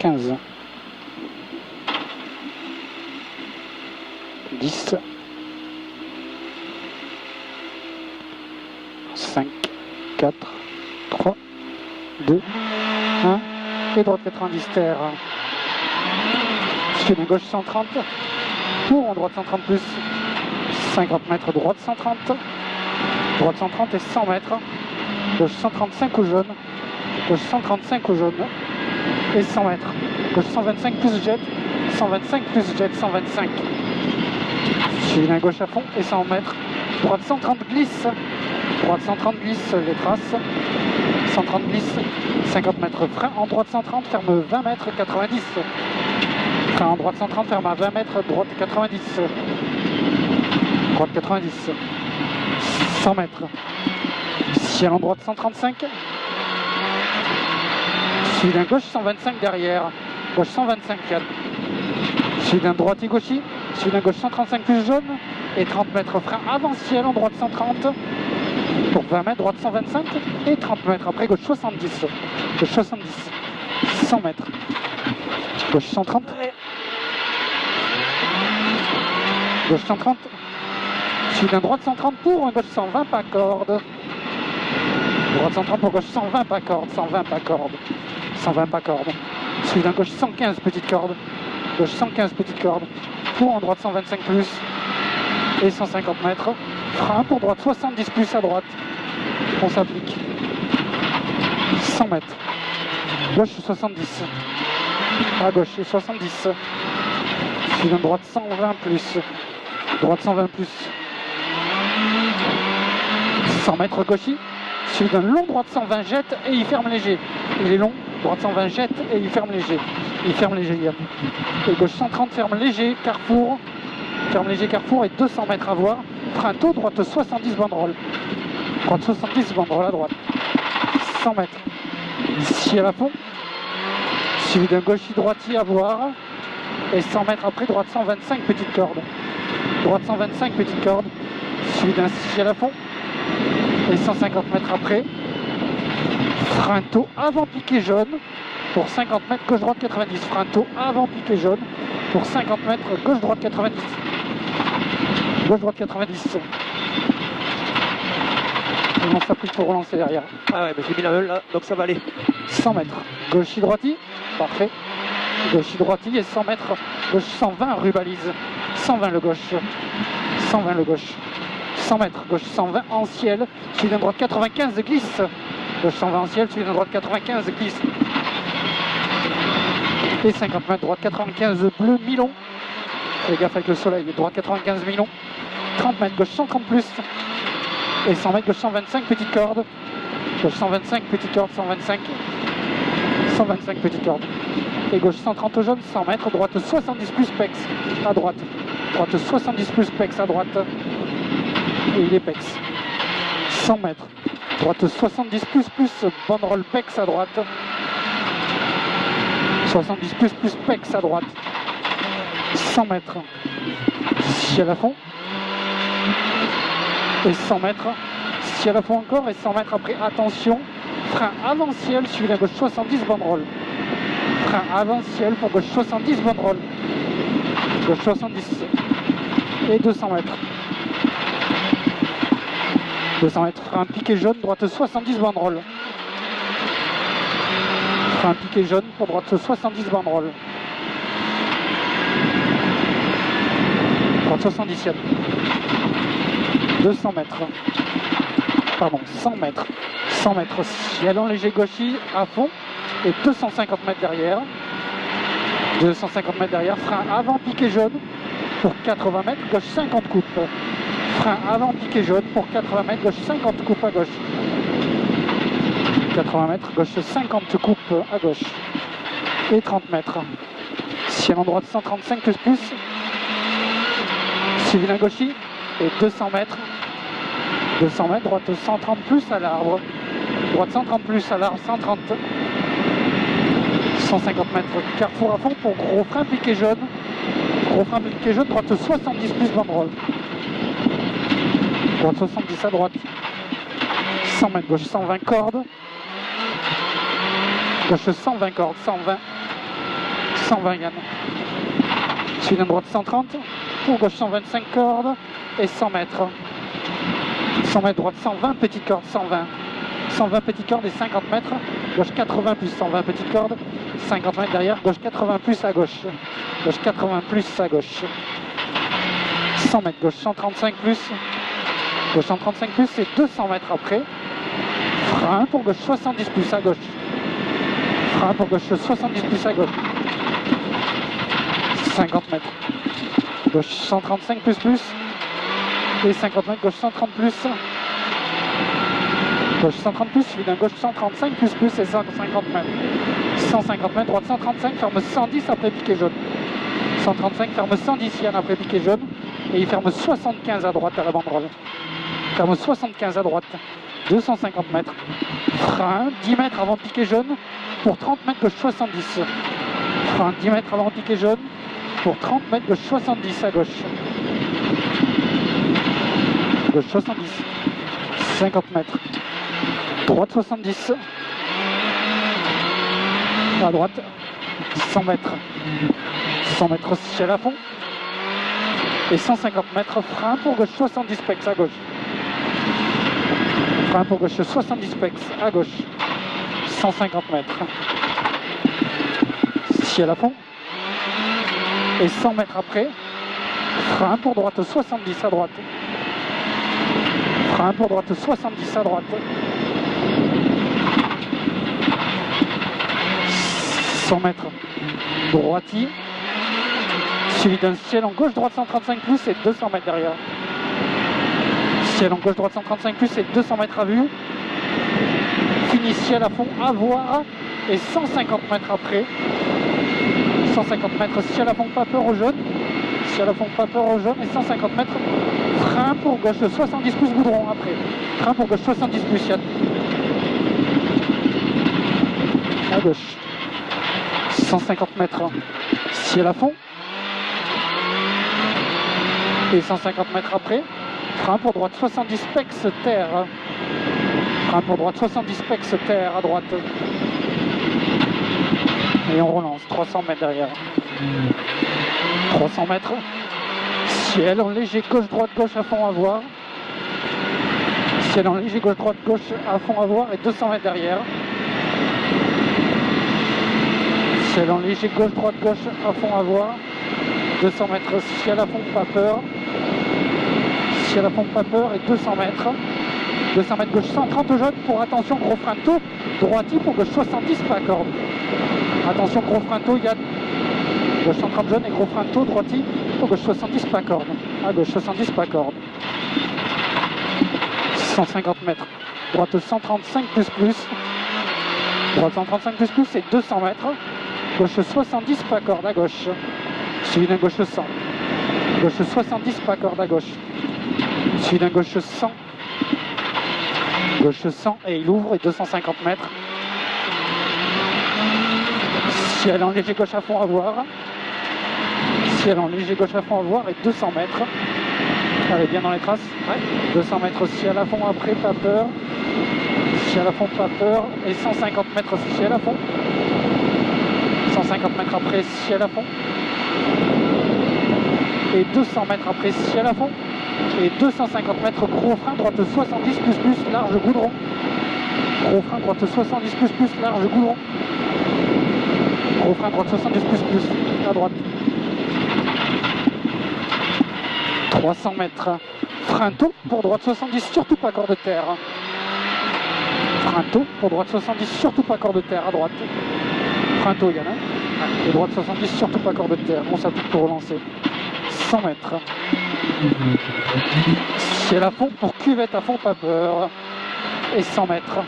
15, 10, 5, 4, 3, 2, 1, et droite 90 terre. Suivi d'un gauche 130, pour en droite 130 plus, 50 mètres, droite 130 et 100 mètres, gauche 135 au jaune, gauche 135 au jaune, et 100 mètres, gauche 125 plus jet, 125 plus jet, 125. Suivi d'un gauche à fond et 100 mètres, droite 130 glisse, droite 130 glisse les traces, 130 glisse, 50 mètres, frein en droite 130, ferme 20 mètres, 90. Frein en droite 130, ferme à 20 mètres, droite 90. Droite 90. 100 mètres. Ciel en droite 135. Suivi d'un gauche 125 derrière. Gauche 125 4. Suivi d'un droite et gauchis. Suivi d'un gauche 135 plus jaune. Et 30 mètres, frein avant ciel en droite 130. Pour 20 mètres, droite 125. Et 30 mètres après gauche 70. Gauche 70. 100 mètres. Gauche 130. Gauche 130. Suivi d'un droite 130 pour un gauche 120 pas corde. Droite 130 pour gauche 120 pas corde. 120 pas corde. 120 pas corde. Suivi d'un gauche 115 petite corde. Gauche 115 petite corde. Pour en droite 125 plus. Et 150 mètres. Frein pour droite 70 plus à droite. On s'applique. 100 mètres. Gauche 70. À gauche 70. Suivi d'un droite 120 plus. Droite 120 plus. 100 mètres gauchis. Suivi d'un long droite 120 jette et il ferme léger. Il est long, droite 120 jette et il ferme léger. Il ferme léger Yann. Et gauche 130 ferme léger, carrefour. Ferme léger carrefour et 200 mètres à voir. Frein tôt, droite 70 banderole. Droite 70 banderole à droite. 100 mètres. Ici à la fond. Suivi d'un gauchis droitier à voir. Et 100 mètres après, droite 125 petite corde. Droite 125 petite corde. Suivi d'un ciel à fond. Et 150 mètres après, frein tôt avant piqué jaune pour 50 mètres, gauche droite 90. Frein tôt avant piqué jaune pour 50 mètres, gauche droite 90. Gauche droite 90. Et on s'applique pour relancer derrière. Ah ouais, mais j'ai mis la meule là, donc ça va aller. 100 mètres, gauche droiti, parfait. Gauche droiti et 100 mètres, gauche 120 rue balise. 120 le gauche. 120 le gauche. 100 mètres, gauche 120 en ciel, suivi d'un droite 95 glisse. Gauche 120 en ciel, suivi d'un droite 95 glisse. Et 50 mètres, droite 95 bleu Milon. Faites gaffe avec le soleil, droite 95 Milon. 30 mètres, gauche 130 plus. Et 100 mètres, gauche 125 petite corde. Gauche 125 petite corde, 125. 125 petite corde. Et gauche 130 au jaune, 100 mètres, droite 70 plus pex à droite. Droite 70 plus pex à droite. Et il est pex. 100 mètres. Droite 70 plus banderole pex à droite. 70 plus pex à droite. 100 mètres. Ciel à fond. Et 100 mètres. Ciel à fond encore et 100 mètres après. Attention. Frein avant ciel suivi d'un gauche 70 banderole. Frein avant ciel pour gauche 70 banderole. Gauche 70. Et 200 mètres. 200 mètres, frein piqué jaune, droite 70 banderole. Frein piqué jaune pour droite 70 banderole. Droite 77. 200 mètres. Pardon, 100 mètres. 100 mètres, ciel en léger gauchis à fond. Et 250 mètres derrière. 250 mètres derrière, frein avant piqué jaune pour 80 mètres, gauche 50 coupes. Frein avant piqué jaune pour 80 mètres, gauche 50 coupes à gauche. 80 mètres, gauche 50 coupes à gauche. Et 30 mètres. Ciel en droite 135 plus. Suivi d'un gauchis. Et 200 mètres. 200 mètres, droite 130 plus à l'arbre. Droite 130 plus à l'arbre, 130. 150 mètres, carrefour à fond pour gros frein piqué jaune. Gros frein piqué jaune, droite 70 plus banderole. Droite 70 à droite. 100 mètres, gauche 120 cordes. Gauche 120 cordes, 120. 120 Yann. Suivi d'un droite 130. Pour gauche 125 cordes et 100 mètres. 100 mètres droite 120, petite corde 120. 120 petites cordes et 50 mètres. Gauche 80 plus 120 petites cordes. 50 mètres derrière. Gauche 80 plus à gauche. Gauche 80 plus à gauche. 100 mètres. Gauche 135 plus. Gauche 135 plus et 200 mètres après. Frein pour gauche 70 plus à gauche. Frein pour gauche 70 plus à gauche. 50 mètres. Gauche 135 plus et 50 mètres, gauche 130 plus. Gauche 130 plus, suivi d'un gauche 135 plus et 150 mètres. 150 mètres, droite 135, ferme 110 après piqué jaune. 135, ferme 110 Yann après piqué jaune. Et il ferme 75 à droite à la banderole. Ferme 75 à droite. 250 mètres. Frein, 10 mètres avant piqué jaune. Pour 30 mètres, gauche 70. Frein, 10 mètres avant piqué jaune. Pour 30 mètres, gauche 70 à gauche. Gauche 70. 50 mètres. Droite 70. À droite. 100 mètres. 100 mètres ciel à fond. Et 150 mètres frein pour gauche 70 pex à gauche. Frein pour gauche 70 pex à gauche. 150 mètres. Ciel à fond. Et 100 mètres après, frein pour droite 70 à droite. Frein pour droite 70 à droite. 100 mètres. Droiti. Suivi d'un ciel en gauche droite 135 plus et 200 mètres derrière. Ciel en gauche droite 135 plus et 200 mètres à vue. Fini ciel à fond à voir et 150 mètres après. 150 mètres ciel à fond pas peur au jaune. Ciel à fond pas peur au jaune et 150 mètres. Frein pour gauche 70 plus goudron après. Frein pour gauche 70 plus Yann. À gauche. 150 mètres. Ciel à fond. Et 150 mètres après. Frein pour droite 70 pex terre. Frein pour droite 70 pex terre à droite. Et on relance. 300 mètres derrière. 300 mètres. Ciel en léger gauche-droite, gauche à fond à voir. Ciel en léger gauche-droite, gauche à fond à voir et 200 mètres derrière. Ciel en léger gauche-droite, gauche à fond à voir. 200 mètres, ciel à fond, pas peur. Ciel à fond, pas peur et 200 mètres. 200 mètres gauche 130 jaune pour attention gros frein tôt. Droiti pour gauche 70 pas corde. Attention gros frein tôt Yann. Gauche 130 jaune et gros frein tôt droiti. Pour gauche 70 pas corde. À gauche 70 pas corde. 150 mètres. Droite 135 plus. Droite 135 plus et 200 mètres. Gauche 70 pas corde à gauche. Suivi d'un gauche 100. Gauche 70 pas corde à gauche. Suivi d'un gauche 100. Gauche 100 et il ouvre et 250 mètres. Ciel en léger gauche à fond à voir. Ciel en léger gauche à fond à voir et 200 mètres. Allez, bien dans les traces. Ouais. 200 mètres ciel à fond après, pas peur. Ciel à fond, pas peur. Et 150 mètres ciel à fond. 150 mètres après, ciel à fond. Et 200 mètres après, ciel à fond. Et 250 mètres, gros frein, droite 70 plus, large goudron. Gros frein, droite 70 plus, large goudron. Gros frein, droite 70 plus, à droite. 300 mètres. Frein tôt pour droite 70, surtout pas corps de terre. Frein tôt pour droite 70, surtout pas corps de terre, à droite. Frein tôt, Yann. Et droite 70, surtout pas corps de terre. On s'applique pour relancer. 100 mètres. Ciel à fond pour cuvette à fond, pas peur. Et 100 mètres.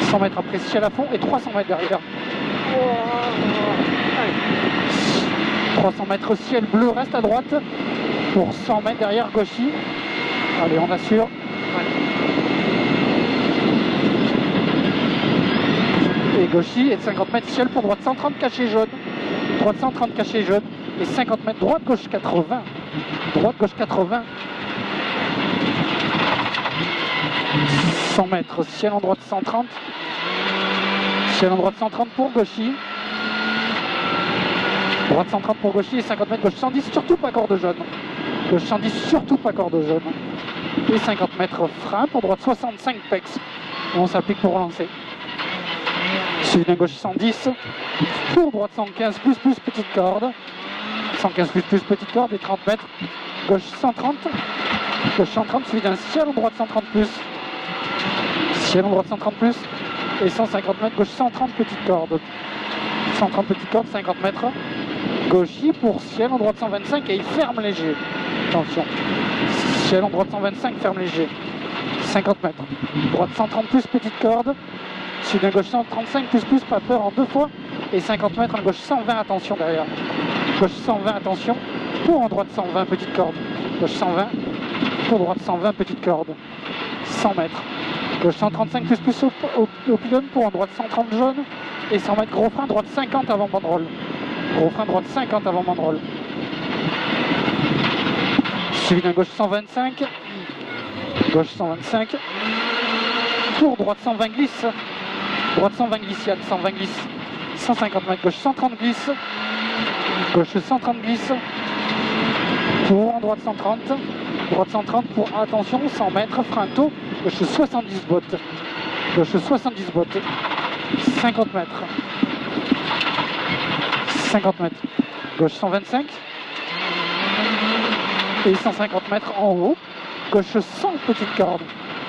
100 mètres après ciel à fond et 300 mètres derrière. 300 mètres ciel bleu reste à droite pour 100 mètres derrière gauchy. Allez, on assure. Et gauchy et 50 mètres ciel pour droite 130 caché jaune. Droite 130 caché jaune. Et 50 mètres droite gauche 80. Droite gauche 80. 100 mètres ciel en droite 130. Ciel en droite 130 pour gauchy. Droite 130 pour gaucher et 50 mètres, gauche 110, surtout pas corde jaune. Gauche 110, surtout pas corde jaune. Et 50 mètres frein pour droite 65 pex. On s'applique pour relancer. Suivi d'un gauche 110, pour droite 115 plus petite corde. 115 plus petite corde et 30 mètres. Gauche 130, gauche 130 suivi d'un ciel en droite 130 plus. Ciel en droite 130 plus et 150 mètres, gauche 130 petite corde. 130 petite corde, 50 mètres. Gauchy pour ciel en droite 125 et il ferme léger. Attention. Ciel en droite 125, ferme léger. 50 mètres. Droite 130 plus petite corde. Suivi d'un gauche 135 plus, pas peur en deux fois. Et 50 mètres en gauche 120, attention derrière. Gauche 120, attention. Pour en droite 120, petite corde. Gauche 120. Pour droite 120, petite corde. 100 mètres. Gauche 135 plus au pylône pour en droite 130 jaune. Et 100 mètres gros frein, droite 50 avant banderole. Gros frein, droite 50 avant banderole. Suivi d'un gauche 125. Gauche 125. Pour droite 120 glisse. Droite 120 glissade, 120 glisse. 150 mètres, gauche 130 glisse. Gauche 130 glisse. Pour en droite 130. Droite 130 pour, attention, 100 mètres, frein tôt. Gauche 70 bottes. Gauche 70 bottes. 50 mètres. 50 mètres. Gauche 125. Et 150 mètres en haut. Gauche 100 petite corde.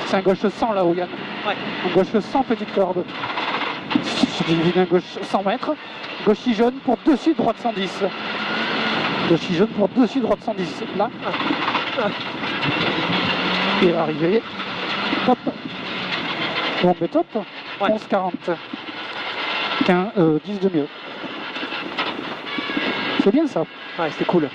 C'est un gauche 100 là-haut, Yann. Ouais. Un gauche 100 petite corde. Suivi d'un gauche 100 mètres. Gauchy jaune pour dessus, droite 110. Gauchy jaune pour dessus, droite 110. Là. Et arrivé. Top. Bon, mais top. Ouais. 11,40. 10 de mieux. C'est bien ça. Ouais, c'était cool.